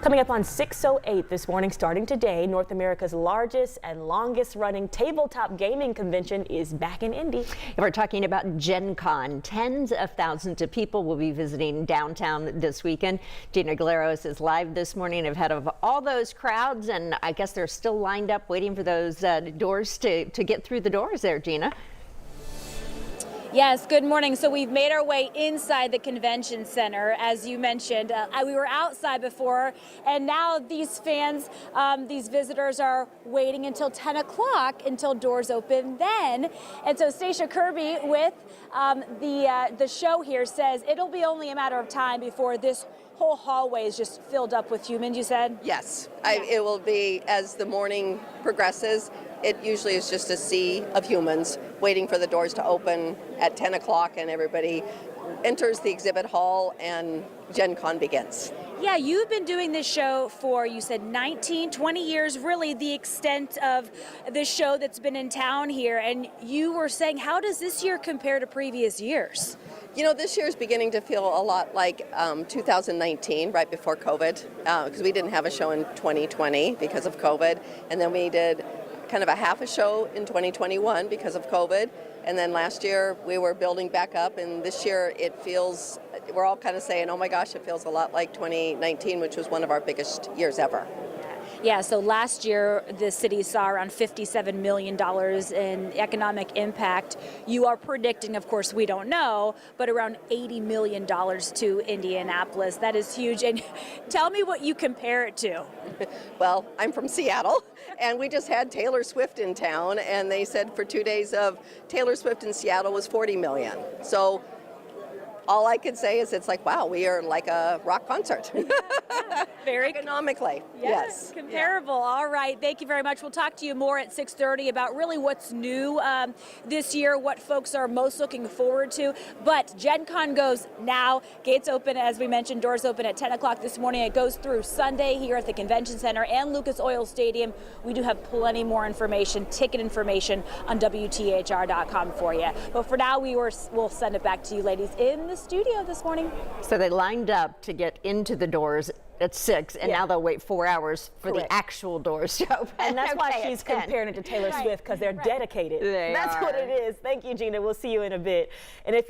Coming up on 6:08 this morning, starting today, North America's largest and longest running tabletop gaming convention is back in Indy. We're talking about Gen Con. Tens of thousands of people will be visiting downtown this weekend. Gina Galeros is live this morning ahead of all those crowds, and I guess they're still lined up waiting for those doors to get through the doors there, Gina. Yes, good morning. So we've made our way inside the convention center, as you mentioned. We were outside before, and now these fans, these visitors are waiting until 10 o'clock until doors open then. And so Stacia Kirby with the show here says it'll be only a matter of time before this whole hallway is just filled up with humans, you said? Yes, it will be as the morning progresses. It usually is just a sea of humans waiting for the doors to open at 10 o'clock and everybody enters the exhibit hall and Gen Con begins. Yeah, you've been doing this show for, you said 19, 20 years, really the extent of the show that's been in town here. And you were saying, how does this year compare to previous years? You know, this year is beginning to feel a lot like 2019, right before COVID, because we didn't have a show in 2020 because of COVID. And then we did kind of a half a show in 2021 because of COVID. And then last year we were building back up, and this year it feels, we're all kind of saying, oh my gosh, it feels a lot like 2019, which was one of our biggest years ever. Yeah, so last year the city saw around $57 million in economic impact. You are predicting, of course, we don't know, but around $80 million to Indianapolis. That is huge. And tell me what you compare it to. Well, I'm from Seattle, and we just had Taylor Swift in town, and they said for 2 days of Taylor Swift in Seattle was 40 million. So all I could say is it's like, wow, we are like a rock concert. Very economically, yes. Comparable. Yeah. All right. Thank you very much. We'll talk to you more at 6:30 about really what's new this year, what folks are most looking forward to. But Gen Con goes now. Gates open, as we mentioned, doors open at 10 o'clock this morning. It goes through Sunday here at the Convention Center and Lucas Oil Stadium. We do have plenty more information, ticket information on WTHR.com for you. But for now, we'll send it back to you ladies in the studio this morning. So they lined up to get into the doors at 6, and now they'll wait 4 hours for the actual doors to open. And that's why she's comparing it to Taylor Swift, because they're dedicated. That's what it is. Thank you, Gina. We'll see you in a bit. And if